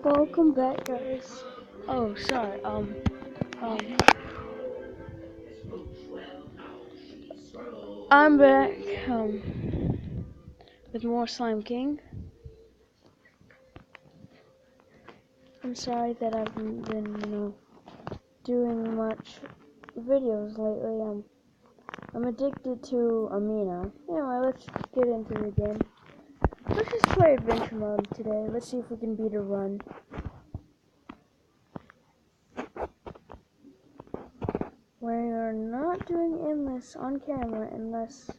Welcome back, guys. Oh, sorry. Um, I'm back. With more Slime King. I'm sorry that I haven't been, doing much videos lately. I'm addicted to Amina. Anyway, let's get into it again. Let's just play adventure mode today. Let's see if we can beat a run. We're not doing endless on camera unless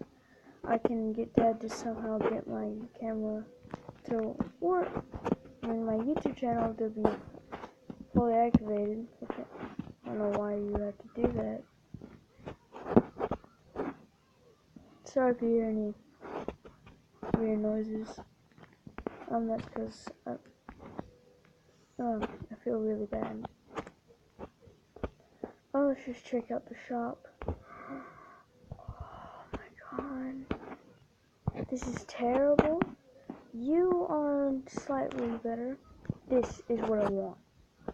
I can get Dad to somehow get my camera to work. I mean, my YouTube channel to be fully activated. Okay. I don't know why you have to do that. Sorry if you hear any weird noises. That's because I feel really bad. Oh, let's just check out the shop. Oh my god. This is terrible. You are slightly better. This is what I want.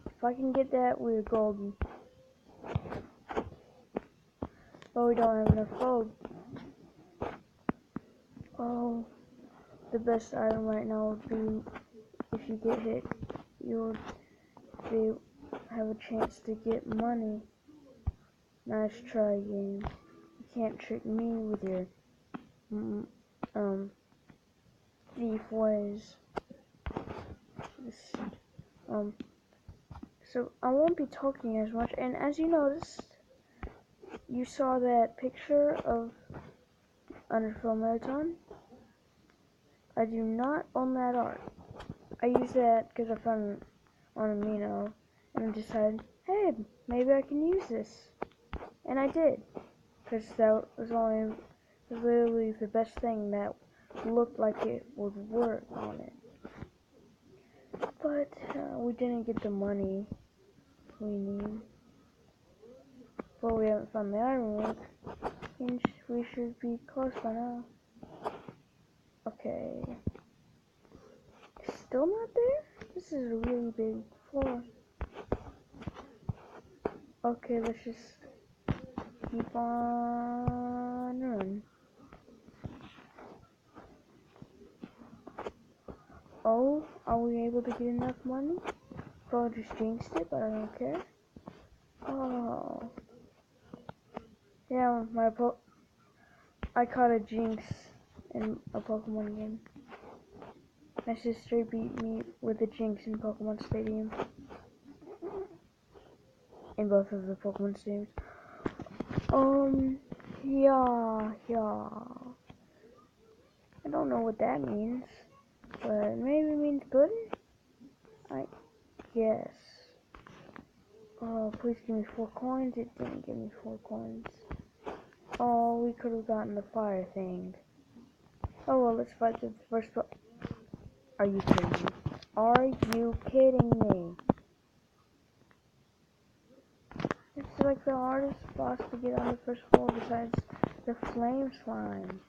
If I can get that, we're golden. But we don't have enough gold. Oh, the best item right now would be if you get hit, you'll have a chance to get money. Nice try, game. You can't trick me with your thief ways. So I won't be talking as much. And as you noticed, you saw that picture of Underfill Marathon. I do not own that art. I used that because I found it on Amino and decided, hey, maybe I can use this. And I did. Because that was literally the best thing that looked like it would work on it. But we didn't get the money we need. But we haven't found the ironwork. And we should be close by now. Okay. Still not there? This is a really big floor. Okay, let's just keep on running. Oh, are we able to get enough money? Probably just jinxed it, but I don't care. Oh. Yeah, I caught a jinx in a Pokemon game. My sister beat me with a jinx in Pokemon Stadium. In both of the Pokemon Stadiums. Yeah. I don't know what that means, but maybe it means good? I guess. Oh, please give me 4 coins. It didn't give me 4 coins. Oh, we could have gotten the fire thing. Oh, well, let's fight the first Are you kidding me? Are you kidding me? It's like the hardest boss to get on the first floor besides the flame slime.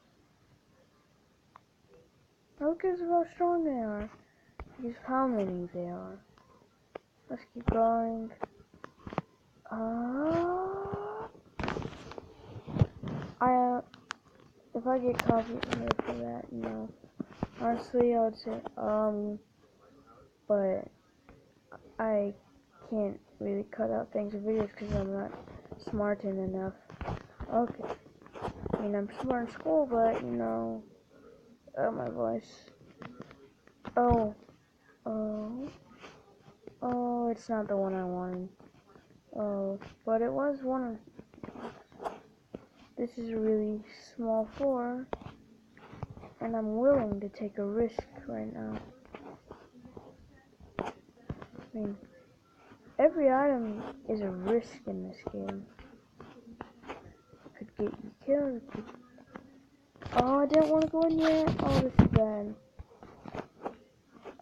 Who cares how strong they are? Because how many they are. Let's keep going. If I get copyrighted for that, honestly, I would say, but I can't really cut out things in videos because I'm not smart enough. Okay. I mean, I'm smart in school, but, my voice. Oh, it's not the one I wanted. Oh, but it was one of. This is a really small floor, and I'm willing to take a risk right now. I mean, every item is a risk in this game. It could get you killed. Oh, I didn't want to go in yet. Oh, this is bad.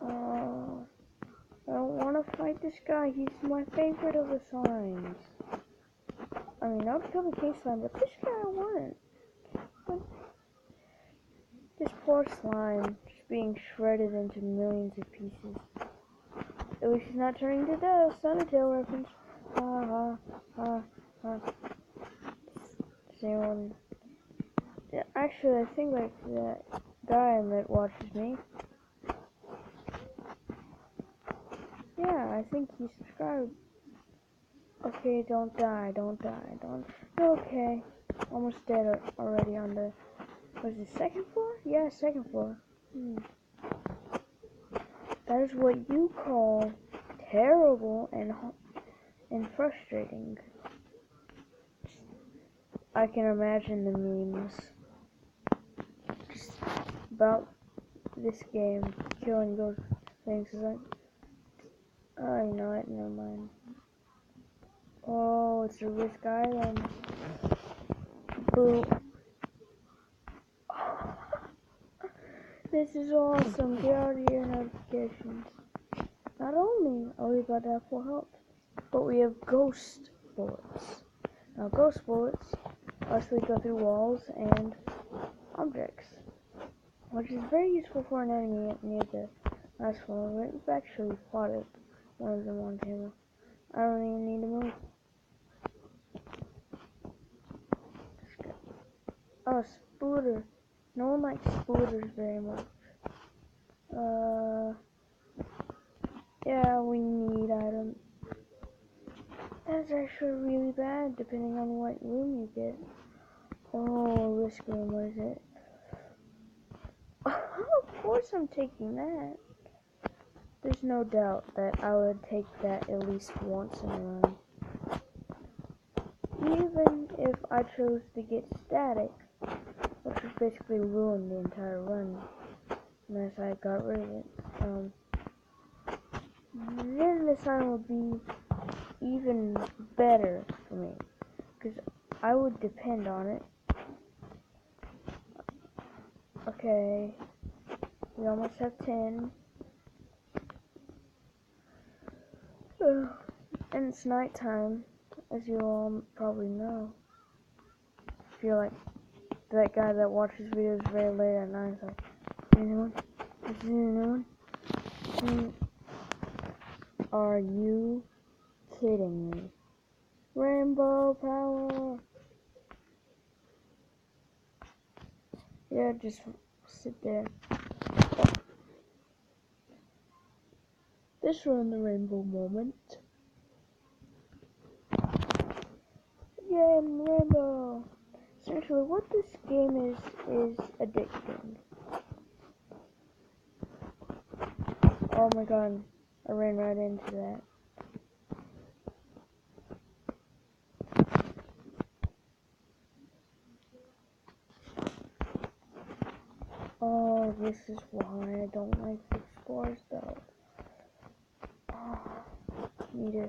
I don't want to fight this guy. He's my favorite of the slimes. I mean, I would kill the king slime, but this guy I wouldn't. But this poor slime just being shredded into millions of pieces. At least he's not turning to dust. Undertale reference. Ha ha ha ha. Does anyone... Yeah, actually, I think like that guy that watches me. Yeah, I think he subscribed. Okay, don't die, don't die, don't... Okay. Almost dead already on the... Was it second floor? Yeah, second floor. That is what you call terrible and frustrating. I can imagine the memes just about this game killing those things. Like, oh, you know what? Never mind. Oh, it's a risk island. Boo. This is awesome. Get out of your notifications. Not only are we about to have full health, but we have ghost bullets. Now, ghost bullets actually go through walls and objects, which is very useful for an enemy near the last one. We've actually spotted one of them on camera. I don't even need to move. Oh, Spooter. No one likes Spooters very much. Yeah, we need items. That's actually really bad, depending on what room you get. Oh, risk room, what is it? Of course I'm taking that. There's no doubt that I would take that at least once in a run. Even if I chose to get static, which would basically ruin the entire run, unless I got rid of it. Then this item would be even better for me, because I would depend on it. Okay, we almost have 10. And it's nighttime, as you all probably know. If you're like that guy that watches videos very late at night, it's like, anyone? Is there anyone? Are you kidding me? Rainbow power! Yeah, just sit there. Oh. This run the rainbow moment. Yeah, rainbow! Essentially, what this game is addicting. Oh my god, I ran right into that. Oh, this is why I don't like the explorers though. Oh, need a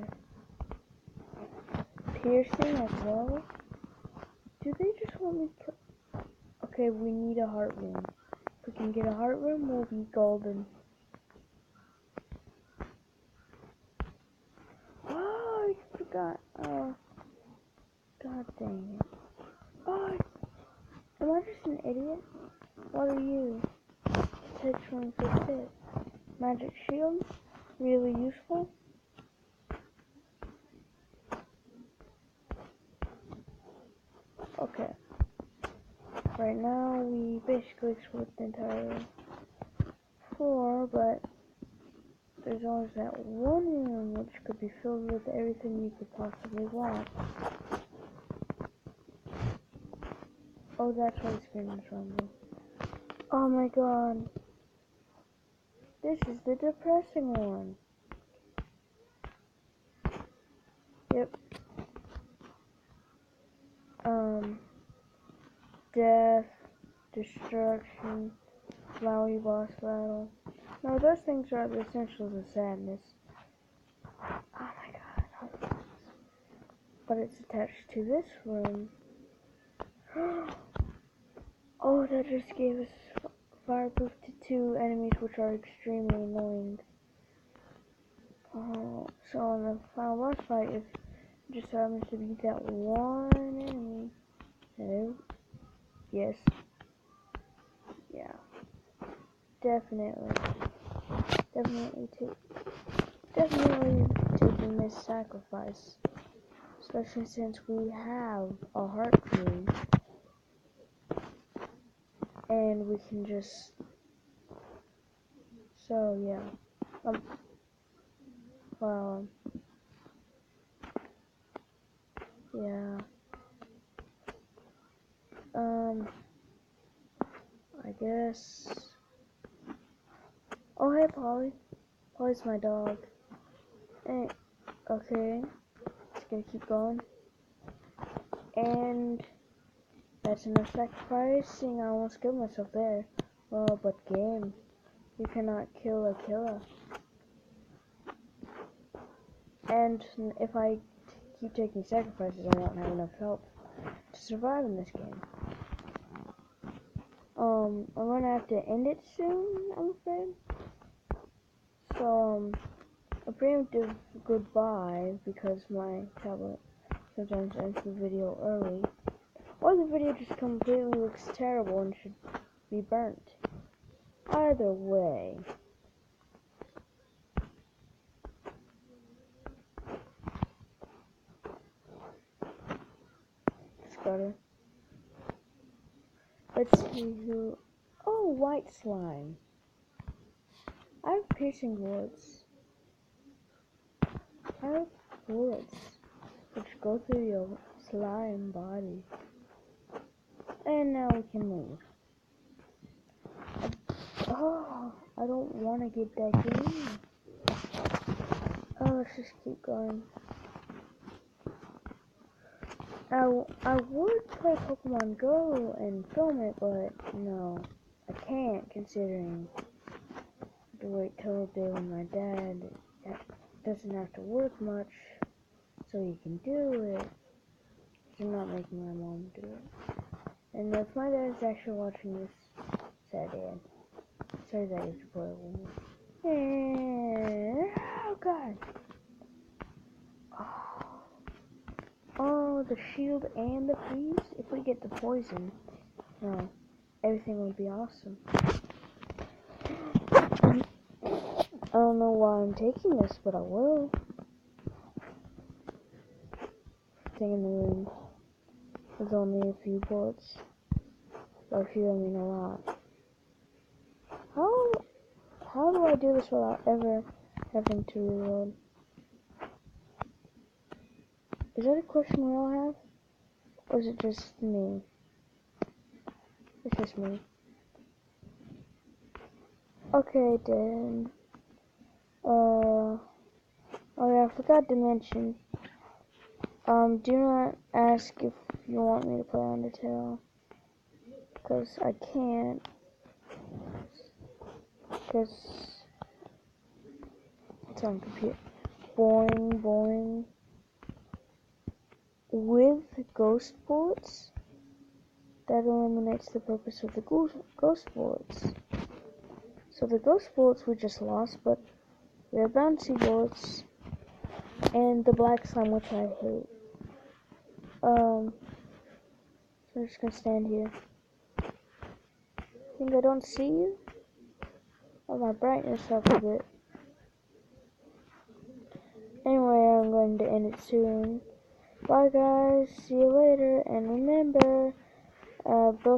piercing as well. Do they just want me to... Okay, we need a heart room. If we can get a heart room, we'll be golden. Oh, I forgot. Oh, god dang it. Oh, am I just an idiot? What are you? Touch one for fit. Magic shield, really useful. Okay. Right now, we basically explored the entire floor, but there's always that one room which could be filled with everything you could possibly want. Oh, that's why the screen is rumble. Oh my god. This is the depressing one. Yep. Death, destruction, flowery boss battle. No, those things are the essentials of sadness. Oh my god. But it's attached to this room. Oh, that just gave us fireproof to 2 enemies, which are extremely annoying. Oh, so on the final boss fight, if it just happens to be that one enemy. Hello? Yes. Yeah. Definitely take definitely taking this sacrifice, especially since we have a heart dream, and we can just, so yeah, well, yeah, I guess, oh hey Polly, Polly's my dog, hey, okay, just gonna keep going, and that's enough sacrificing. I almost killed myself there. Oh, but game, you cannot kill a killer. And if I keep taking sacrifices, I won't have enough health to survive in this game. I'm gonna have to end it soon, I'm afraid. So, a preemptive goodbye, because my tablet sometimes ends the video early. Or the video just completely looks terrible and should be burnt. Either way. Scutter. Let's see who... Oh, white slime. I have piercing bullets. I have bullets which go through your slime body. And now we can leave. Oh, I don't want to get that game. Oh, let's just keep going. I would play Pokemon Go and film it, but no, I can't, considering I have to wait till the day when my dad doesn't have to work much, so he can do it. I'm not making my mom do it. And if my dad's actually watching this, sad dad. Sorry that you have to play with me. And, oh god. Oh, the shield and the freeze? If we get the poison, no, everything will be awesome. I don't know why I'm taking this, but I will. Thing in the room. There's only a few bullets. By a few, I mean a lot. How do I do this without ever having to reload? Is that a question we all have? Or is it just me? It's just me. Okay, then. Oh yeah, I forgot to mention. Do not ask if you want me to play Undertale. Because I can't. Because it's on computer. Boing, boing. With ghost bullets, that eliminates the purpose of the ghost bullets. So the ghost bullets we just lost, but we have bouncy bullets and the black slime, which I hate. So I'm just gonna stand here. Think I don't see you? Oh, my brightness up a bit. Anyway, I'm going to end it soon. Bye guys, see you later, and remember, Bill